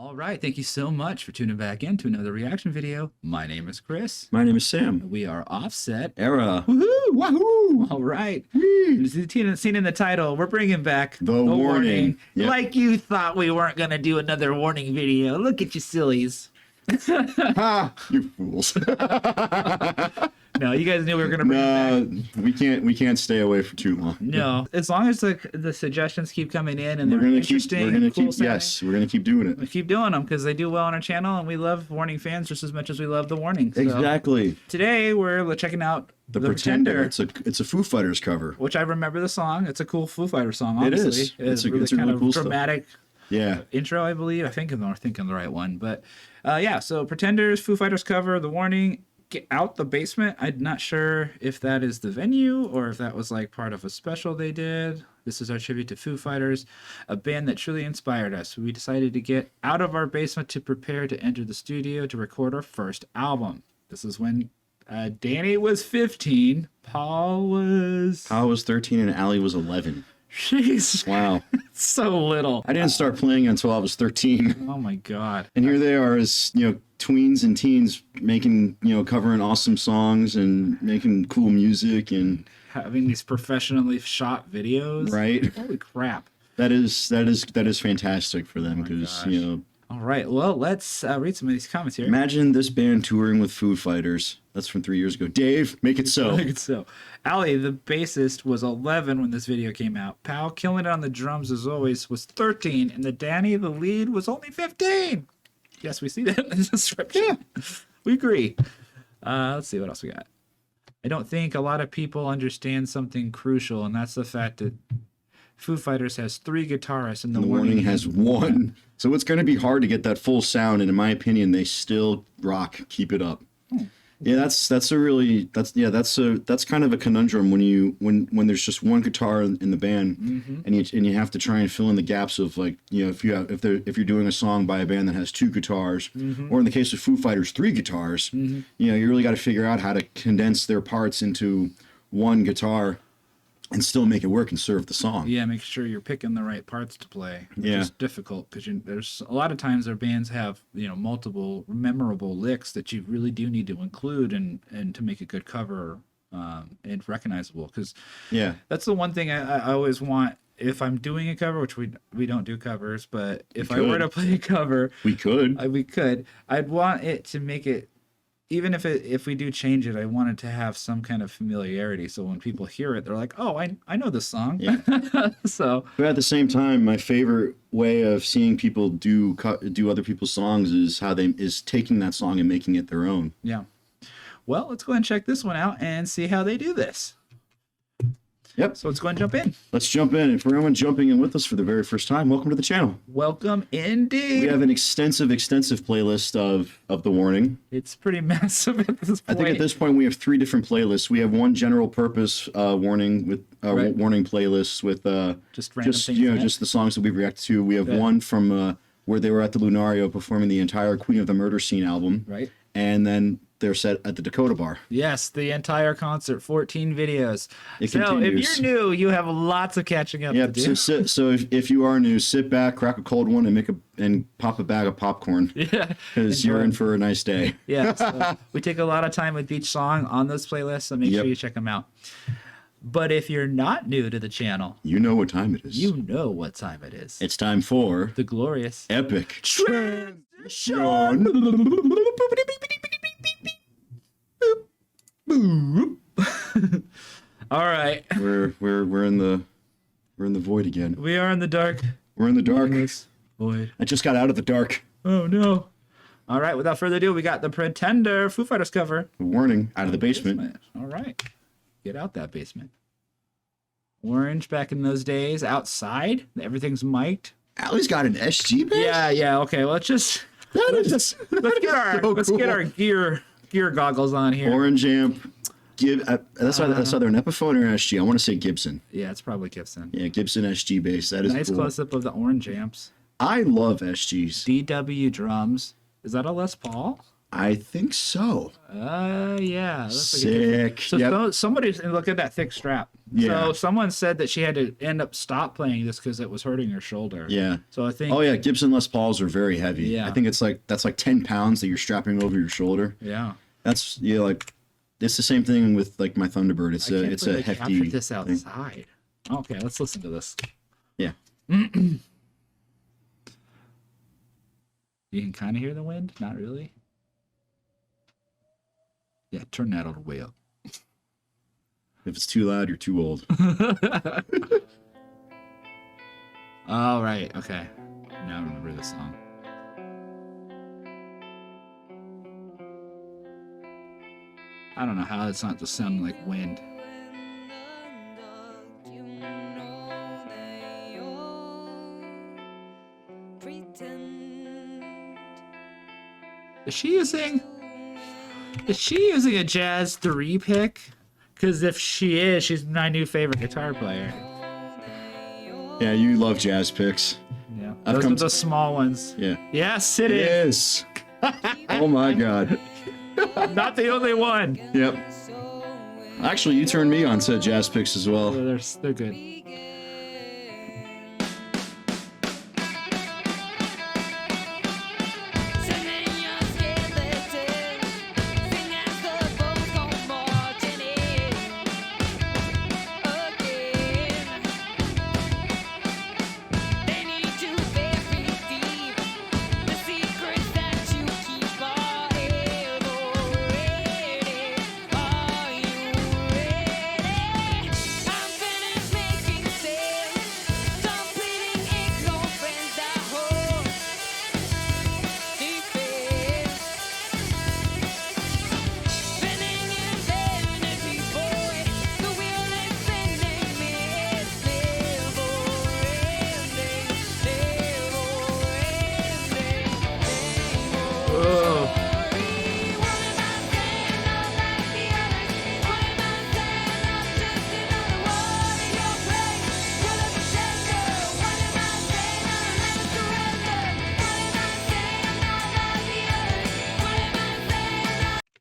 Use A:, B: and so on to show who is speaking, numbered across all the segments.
A: All right, thank you so much for tuning back in to another reaction video. My name is Chris.
B: My name is Sam.
A: We are Offset.
B: Era.
A: Woohoo! Wahoo! All right. As you've seen in the title, we're bringing back
B: The warning. Yep.
A: Like you thought we weren't going to do another warning video. Look at you sillies.
B: Ha! You fools.
A: No, you guys knew we were going to bring it back.
B: We can't stay away for too long.
A: No, as long as the suggestions keep coming in and
B: We're
A: they're
B: gonna
A: interesting,
B: keep. We're gonna
A: cool
B: keep.
A: sounding,
B: Yes, we're gonna keep doing it.
A: we keep doing them because they do well on our channel, and we love warning fans just as much as we love the warning. So
B: Exactly.
A: today we're checking out
B: The Pretender. It's a Foo Fighters cover.
A: which I remember the song. It's a cool Foo Fighters song.
B: It
A: Honestly,
B: is.
A: It's
B: It's
A: really kind
B: really
A: of
B: cool stuff.
A: dramatic
B: Yeah.
A: intro, I believe. I think I'm thinking the right one, but yeah. So Pretenders, Foo Fighters cover, the warning. Get Out the Basement. I'm not sure if that is the venue or if that was like part of a special they did. This is our tribute to Foo Fighters, a band that truly inspired us. We decided to get out of our basement to prepare to enter the studio to record our first album. This is when Danny was 15, Paul was
B: 13 and Allie was 11.
A: Jeez,
B: Wow.
A: so little.
B: I didn't start playing until I was 13.
A: Oh my god.
B: And here they are as, tweens and teens making, covering awesome songs and making cool music and
A: Having these professionally shot videos.
B: right.
A: Holy crap.
B: That is fantastic for them because,
A: gosh. All right, well, let's read some of these comments here.
B: imagine this band touring with Foo Fighters. That's from 3 years ago. Dave, make it so.
A: So, Ali, the bassist, was 11 when this video came out. Pal, killing it on the drums as always, was 13, and the Danny, the lead, was only 15. Yes, we see that in the description. We agree. Let's see what else we got. I don't think a lot of people understand something crucial, and that's the fact that Foo Fighters has 3 guitarists, and the
B: Warning has one. So it's going to be hard to get that full sound, and in my opinion, they still rock. Keep it up. Yeah, that's kind of a conundrum when there's just one guitar in the band, and you have to try and fill in the gaps of like if you're doing a song by a band that has 2 guitars, or in the case of Foo Fighters 3 guitars, you really got to figure out how to condense their parts into one guitar and still make it work and serve the song.
A: Yeah, make sure you're picking the right parts to play, which
B: Yeah.
A: is difficult because there's a lot of times their bands have multiple memorable licks that you really do need to include and to make a good cover and recognizable. Because
B: Yeah.
A: that's the one thing I always want if I'm doing a cover, which we don't do covers, but if I were to play a cover,
B: We could.
A: I'd want it to make it. Even if we do change it, I want it to have some kind of familiarity. So when people hear it, they're like, "Oh, I know this song."
B: Yeah.
A: So,
B: But at the same time, my favorite way of seeing people do other people's songs is taking that song and making it their own.
A: yeah. Well, let's go ahead and check this one out and see how they do this.
B: Yep.
A: So let's go ahead and jump in.
B: Let's jump in. And for everyone jumping in with us for the very first time, welcome to the channel.
A: Welcome, indeed.
B: We have an extensive playlist of the warning.
A: It's pretty massive at this point.
B: I think at this point we have 3 different playlists. We have one general purpose warning with
A: Right.
B: warning playlists with
A: Just random things in it.
B: just the songs that we've reacted to. We have one from where they were at the Lunario performing the entire Queen of the Murder Scene album.
A: Right.
B: And then they're set at the Dakota Bar.
A: Yes, the entire concert, 14 videos.
B: It
A: so
B: continues.
A: if you're new, you have lots of catching up to
B: Yep.
A: do.
B: So if you are new, sit back, crack a cold one, and pop a bag of popcorn.
A: Yeah.
B: Because you're in for a nice day.
A: Yeah, so we take a lot of time with each song on those playlists, so make sure you check them out. But if you're not new to the channel,
B: You know what time it is.
A: you know what time it is.
B: It's time for
A: The glorious
B: Epic
A: Transition. All right,
B: We're in the void again.
A: we are in the dark.
B: We're in the dark.
A: This void.
B: I just got out of the dark.
A: Oh no! All right, without further ado, we got the Pretender Foo Fighters cover.
B: Warning, out of the basement.
A: All right, get out that basement. Orange back in those days, outside, everything's mic'd.
B: Allie's got an SG bass?
A: Yeah. Okay, well, let's get our gear goggles on here.
B: Orange amp. That's either an Epiphone or an SG. I want to say Gibson.
A: Yeah, it's probably Gibson.
B: Yeah, Gibson SG bass. That is
A: Nice
B: cool.
A: close up of the orange amps.
B: I love SGs.
A: DW drums. Is that a Les Paul?
B: I think so.
A: Yeah. Looks like
B: Sick.
A: so
B: Yep.
A: somebody look at that thick strap.
B: Yeah.
A: So someone said that she had to end up stop playing this because it was hurting her shoulder.
B: Yeah.
A: So I think.
B: Oh yeah, Gibson Les Pauls are very heavy.
A: Yeah.
B: I think that's like 10 pounds that you're strapping over your shoulder.
A: Yeah.
B: That's like it's the same thing with like my Thunderbird. It's a hefty.
A: Captured this
B: thing.
A: outside. Okay, let's listen to this.
B: Yeah.
A: You can kind of hear the wind, not really. Yeah, turn that all the way up.
B: If it's too loud, you're too old.
A: All right, okay. Now I remember this song. I don't know how it's not just sounding like wind. Is she using a Jazz 3 pick? Because if she is, she's my new favorite guitar player.
B: Yeah, you love jazz picks.
A: Yeah,
B: I've
A: those
B: come
A: are the small ones.
B: Yeah.
A: Yes, it
B: It
A: is.
B: is. Oh my god.
A: Not the only one.
B: Yep. Actually, you turned me on to jazz picks as well.
A: They're good.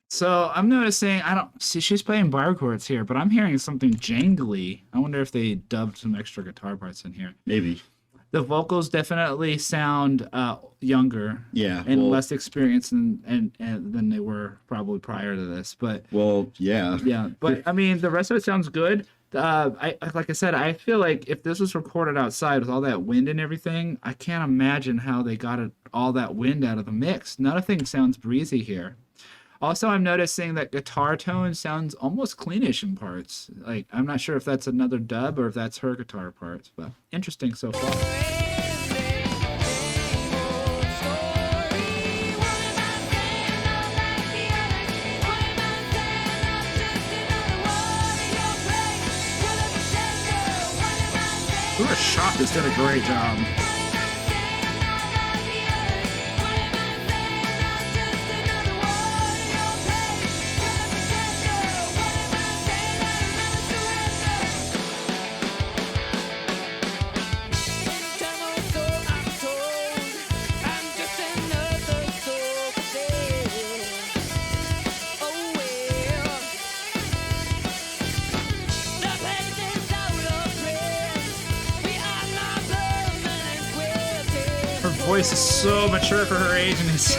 A: So I'm noticing I don't see she's playing bar chords here, but I'm hearing something jangly. I wonder if they dubbed some extra guitar parts in here.
B: Maybe.
A: The vocals definitely sound younger,
B: Yeah,
A: and less experienced than they were probably prior to this. But
B: yeah.
A: But I mean, the rest of it sounds good. Like I said, I feel like if this was recorded outside with all that wind and everything, I can't imagine how they got all that wind out of the mix. Nothing sounds breezy here. Also, I'm noticing that guitar tone sounds almost cleanish in parts. Like, I'm not sure if that's another dub or if that's her guitar parts, but interesting so far. Whoever shot this did a great job. Her voice is so mature for her age, and it's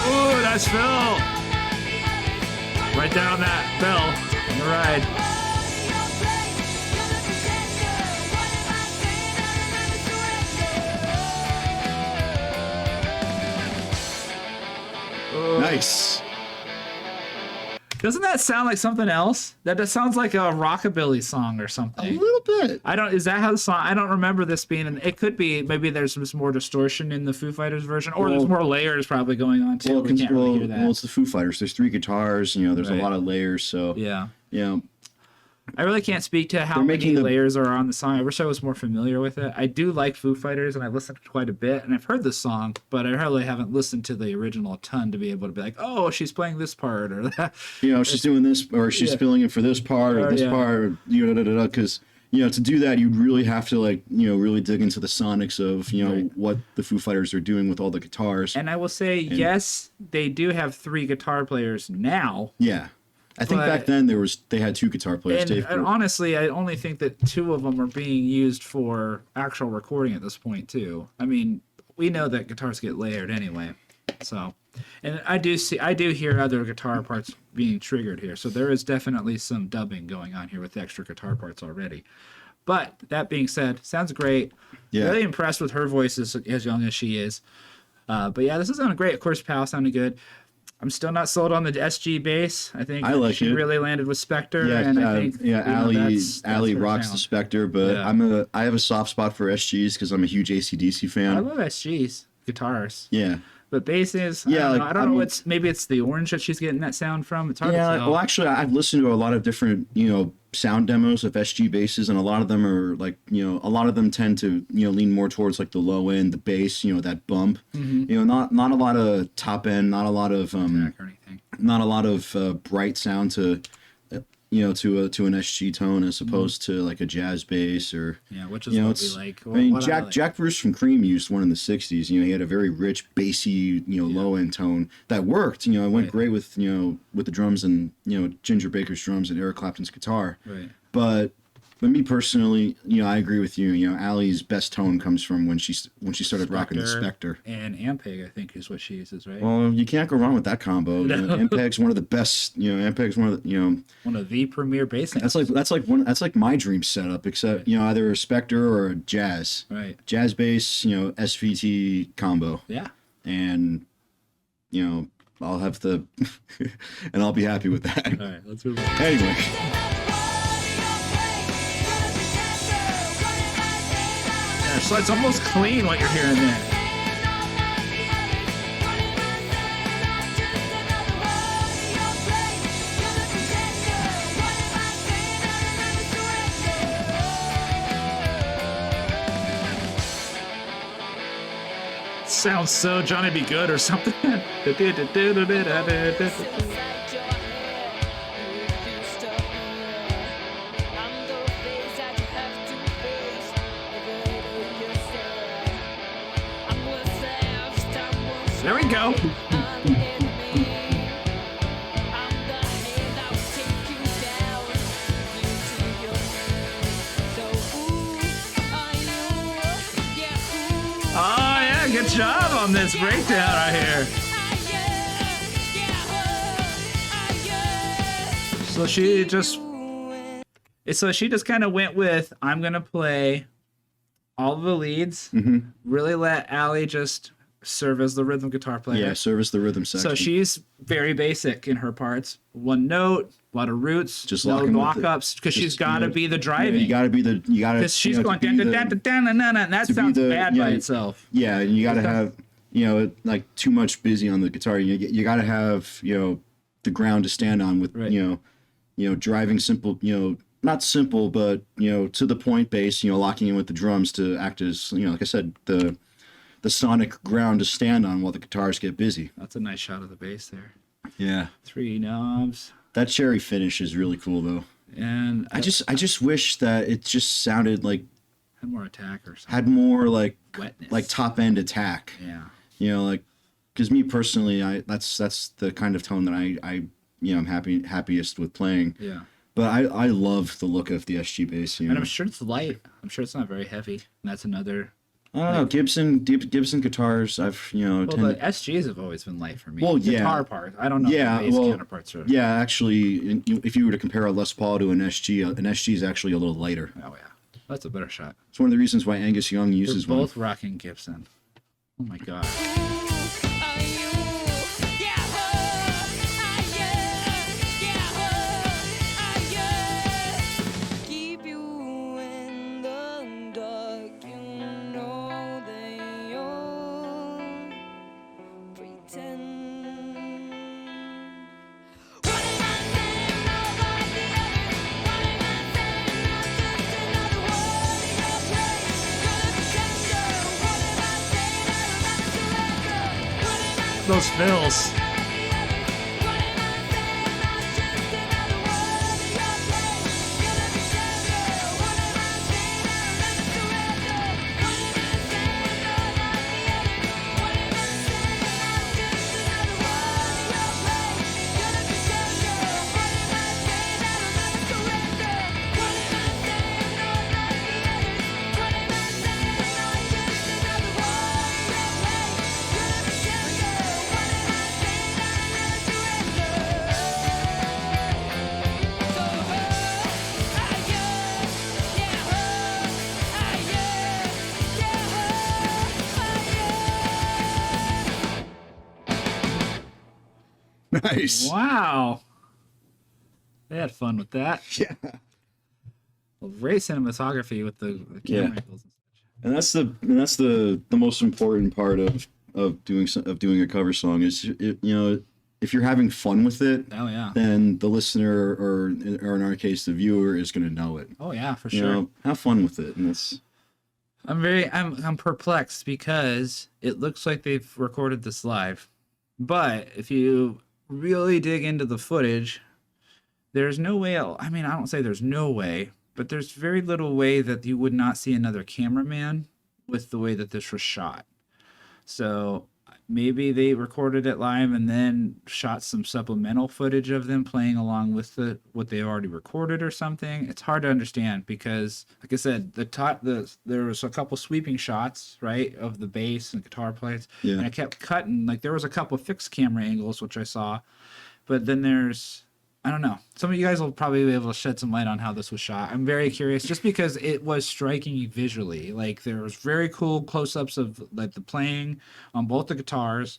A: ooh, that's Phil. Right down that Phil on the ride.
B: Nice.
A: Doesn't that sound like something else? That sounds like a rockabilly song or
B: A
A: something.
B: little bit.
A: Is that how the song? I don't remember this being. It could be. Maybe there's some more distortion in the Foo Fighters version, or there's more layers probably going on too. We can't really hear that.
B: Well, it's the Foo Fighters. There's 3 guitars. There's a
A: Right.
B: lot of layers. So
A: Yeah.
B: yeah.
A: I really can't speak to how
B: They're
A: many
B: making the-
A: layers are on the song. I wish I was more familiar with it. I do like Foo Fighters, and I've listened to quite a bit, and I've heard the song, but I really haven't listened to the original a ton to be able to be like, oh, she's playing this part or that.
B: You know, she's doing this, or she's
A: Yeah.
B: filling in for this part, or this
A: yeah.
B: part, because to do that, you'd really have to really dig into the sonics of
A: Right.
B: what the Foo Fighters are doing with all the guitars.
A: And I will say, yes, they do have 3 guitar players now.
B: Yeah, I think back
A: But-
B: then they had 2 guitar players.
A: And,
B: Dave
A: and honestly, I only think that 2 of them are being used for actual recording at this point, too. I mean, we know that guitars get layered anyway. So, and I do hear other guitar parts being triggered here. So there is definitely some dubbing going on here with the extra guitar parts already. But that being said, sounds great.
B: Yeah.
A: Really impressed with her voice as young as she is. But yeah, this is sounding great. Of course, PAL sounded good. I'm still not sold on the SG bass. I think
B: I like
A: she
B: it.
A: really landed with Spectre.
B: Yeah,
A: and I think that's
B: Ali
A: her
B: rocks
A: talent.
B: the Spectre, but
A: Yeah.
B: I have a soft spot for SGs because I'm a huge AC/DC fan.
A: I love SGs guitars,
B: Yeah.
A: but basses.
B: Yeah,
A: I don't know. What's maybe it's the orange that she's getting that sound from. It's hard to tell.
B: Well, actually, I've listened to a lot of different, sound demos of SG basses, and a lot of them are a lot of them tend to, lean more towards like the low end, the bass, that bump. Not a lot of top end, not a lot of
A: Attack or anything.
B: not a lot of bright sound to to an SG tone as opposed to like a jazz bass or
A: Yeah, which is what we like.
B: I mean,
A: What like.
B: Jack Bruce from Cream used one in the '60s. He had a very rich, bassy, low end tone that worked. It went
A: Right.
B: great with with the drums and Ginger Baker's drums and Eric Clapton's guitar.
A: Right.
B: But me personally, I agree with you. Ali's best tone comes from when she started rocking the Spectre.
A: And Ampeg, I think, is what she uses, right?
B: Well, you can't go wrong with that combo.
A: No.
B: Ampeg's one of the best. Ampeg's one of the
A: One of the premier bass amps.
B: that's like my dream setup, except either a Spectre or a jazz.
A: Right.
B: Jazz bass, SVT combo.
A: Yeah.
B: And I'll have the and I'll be happy with that.
A: All right, let's move on.
B: Anyway,
A: Yeah, so it's almost clean what you're hearing there. Sounds so Johnny Be Good or something. There we go. Oh yeah, good job on this breakdown right here. So she just kind of went with, I'm gonna play all the leads, really let Ali just serve as the rhythm guitar player.
B: yeah, service the rhythm section.
A: So she's very basic in her parts. One note, a lot of roots,
B: Just
A: no
B: locking with
A: walk-ups, because she's got to be the driving.
B: you gotta
A: Because she's going
B: to
A: dun,
B: be
A: dun,
B: the-
A: dun, dun, dun, dun, and that
B: to be
A: sounds
B: the-
A: bad by
B: yeah,
A: itself.
B: Yeah, and you gotta have like too much busy on the guitar. You gotta have the ground to stand on with
A: Right.
B: driving simple not simple but to the point bass, locking in with the drums to act as like I said, the sonic ground to stand on while the guitars get busy.
A: That's a nice shot of the bass there.
B: Yeah,
A: 3 knobs,
B: that cherry finish is really cool though.
A: and
B: I just wish that it just sounded like
A: had more attack or something.
B: had more like
A: Wetness.
B: top end attack.
A: Yeah.
B: Like because me personally, that's the kind of tone that I I'm happiest with playing.
A: Yeah.
B: But I love the look of the SG bass.
A: And I'm sure it's light. I'm sure it's not very heavy. And that's another.
B: I don't know, Gibson guitars. I've
A: Well, the
B: tended,
A: SGs have always been light for me.
B: Well, yeah.
A: Guitar part. I don't know.
B: Yeah,
A: If the bass
B: well,
A: counterparts are.
B: yeah. Actually, if you were to compare a Les Paul to an SG is actually a little lighter.
A: Oh yeah, that's a better shot.
B: It's one of the reasons why Angus Young
A: They're
B: uses
A: both
B: one.
A: rocking Gibson. Oh my god.
C: Keep you in the dark, you know they all pretend. Running my name, nobody else. Running my
A: those fills.
B: Nice.
A: Wow. They had fun with that.
B: Yeah.
A: Great cinematography with the
B: Yeah.
A: camera angles.
B: And that's the most important part of doing a cover song is if you're having fun with it,
A: Oh yeah.
B: then the listener or in our case the viewer is going to know it.
A: Oh yeah, for
B: You
A: sure.
B: know, have fun with it, and it's
A: I'm perplexed because it looks like they've recorded this live. But if you really dig into the footage, there's no way, I mean, I don't say there's no way, but there's very little way that you would not see another cameraman with the way that this was shot. So maybe they recorded it live and then shot some supplemental footage of them playing along with what they already recorded or something. It's hard to understand because, like I said, there was a couple sweeping shots, right, of the bass and guitar plates,
B: Yeah.
A: and I kept cutting. Like there was a couple fixed camera angles which I saw, but then there's, I don't know. Some of you guys will probably be able to shed some light on how this was shot. I'm very curious just because it was striking visually. Like there was very cool close-ups of like the playing on both the guitars.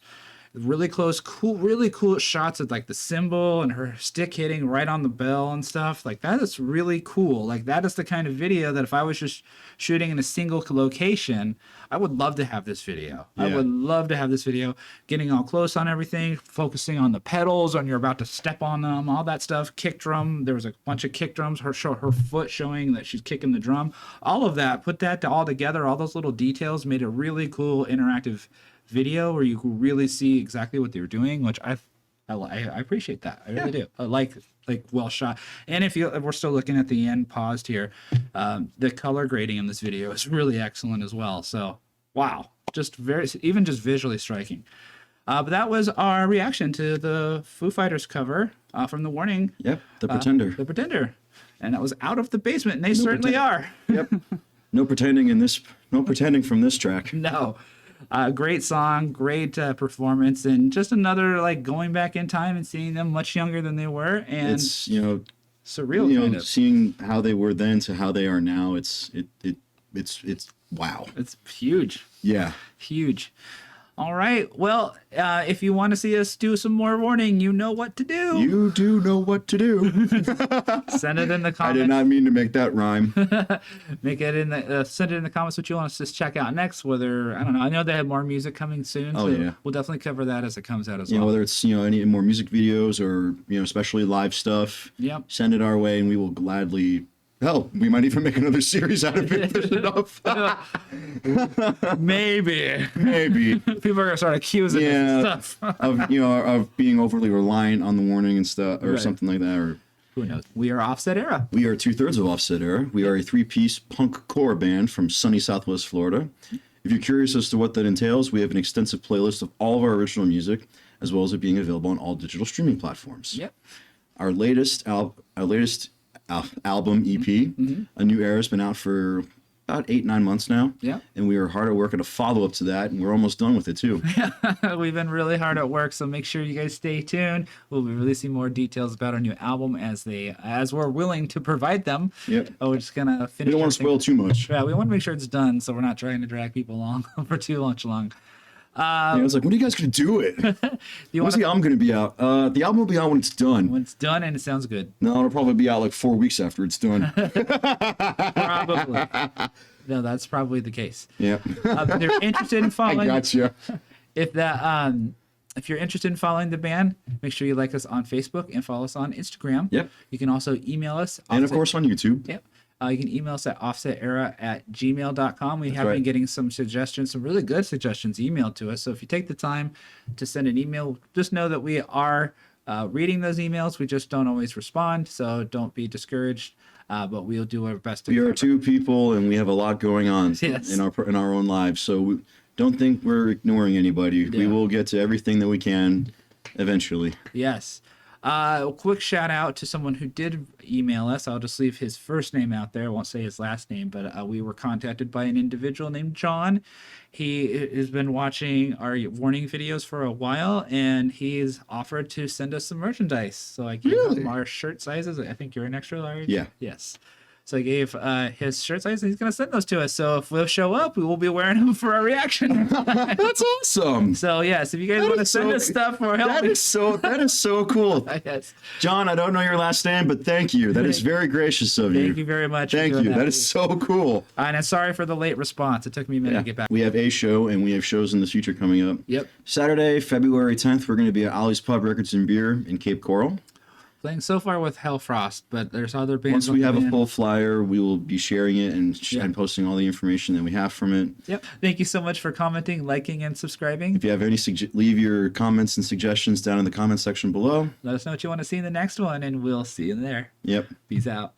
A: Really close, cool, really cool shots of like the cymbal and her stick hitting right on the bell and stuff. Like that is really cool. Like that is the kind of video that if I was just shooting in a single location, I would love to have this video. I
B: Yeah.
A: would love to have this video, getting all close on everything, focusing on the pedals when you're about to step on them, all that stuff. Kick drum. There was a bunch of kick drums. Her foot showing that she's kicking the drum. All of that. Put that all together. All those little details made a really cool interactive video where you could really see exactly what they were doing, which I appreciate that. I really do. I like well shot. And if we're still looking at the end paused here, the color grading in this video is really excellent as well. So wow, just just visually striking. But that was our reaction to the Foo Fighters cover from The Warning.
B: Yep, The Pretender.
A: The Pretender. And that was Out of the Basement, and they certainly are.
B: Yep. No pretending from this track.
A: No. Great song, great performance, and just another like going back in time and seeing them much younger than they were, and
B: It's
A: surreal kind of.
B: seeing how they were then to how they are now. It's wow.
A: It's huge,
B: Yeah.
A: huge. All right. Well, if you want to see us do some more Warning, you know what to do.
B: You do know what to do.
A: Send it in the
B: I
A: comments.
B: did not mean to make that rhyme.
A: Send it in the comments what you want us to check out next. Whether I don't know. I know they have more music coming soon.
B: Oh,
A: so
B: yeah.
A: We'll definitely cover that as it comes out as
B: You know,
A: well.
B: whether it's any more music videos or especially live stuff.
A: Yep.
B: Send it our way, and we will gladly. Hell, we might even make another series out of it. if there's enough.
A: Maybe.
B: Maybe.
A: People are gonna start accusing us
B: Yeah.
A: of stuff.
B: of being overly reliant on the Warning and stuff, or
A: Right.
B: something like that. Or
A: Who knows? We are Offset Era.
B: we are 2/3 of Offset Era. We are a 3-piece punk core band from sunny Southwest Florida. If you're curious as to what that entails, we have an extensive playlist of all of our original music, as well as it being available on all digital streaming platforms.
A: Yep.
B: Our latest album EP, A New Era, has been out for about 8-9 months now.
A: Yeah.
B: And we are hard at work at a follow-up to that, and we're almost done with it too.
A: We've been really hard at work, so make sure you guys stay tuned. We'll be releasing more details about our new album as we're willing to provide them.
B: Yep.
A: We're just gonna finish.
B: We don't want to spoil too much.
A: Yeah, we want to make sure it's done, so we're not trying to drag people along for too much long.
B: I was like, when are you guys going to do it?
A: You
B: When's
A: want
B: the album going to be out? The album will be out when it's done.
A: when it's done and it sounds good.
B: No, it'll probably be out like 4 weeks after it's done.
A: Probably. No, that's probably the case.
B: Yeah.
A: If you're interested in
B: I
A: following,
B: gotcha.
A: if you're interested in following the band, make sure you like us on Facebook and follow us on Instagram.
B: Yep.
A: You can also email us.
B: And of course on YouTube.
A: Yep. You can email us at offsetera@gmail.com. We have
B: right.
A: been getting some suggestions, some really good suggestions emailed to us. So if you take the time to send an email, just know that we are reading those emails. We just don't always respond, so don't be discouraged. But we'll do our best to
B: We are
A: cover.
B: two people, and we have a lot going on
A: Yes.
B: in our own lives. So don't think we're ignoring anybody. We
A: Yeah.
B: will get to everything that we can eventually.
A: Yes. A quick shout out to someone who did email us. I'll just leave his first name out there. I won't say his last name, but we were contacted by an individual named John. He has been watching our warning videos for a while, and he's offered to send us some merchandise. So I gave him our shirt sizes. I think you're an extra large.
B: Yeah.
A: Yes. So I gave his shirt size, and he's going to send those to us. So if we'll show up, we will be wearing them for our reaction.
B: That's awesome.
A: So, yes, if you guys
B: That
A: want to
B: is
A: send
B: so-
A: us stuff or help
B: That
A: me.
B: is so cool.
A: Yes.
B: John, I don't know your last name, but thank you. That is very gracious of you.
A: Thank you very much. for
B: Thank
A: doing
B: you. That is so cool.
A: And I'm sorry for the late response. It took me a minute to get back.
B: We have a show, and we have shows in the future coming up.
A: Yep.
B: Saturday, February 10th, we're going to be at Ollie's Pub Records and Beer in Cape Coral.
A: Playing so far with Hellfrost, but there's other bands.
B: Once
A: on
B: we
A: the
B: have a
A: band.
B: full flyer, we will be sharing it and posting all the information that we have from it.
A: Yep. Thank you so much for commenting, liking, and subscribing.
B: If you have any, leave your comments and suggestions down in the comment section below.
A: Let us know what you want to see in the next one, and we'll see you there.
B: Yep.
A: Peace out.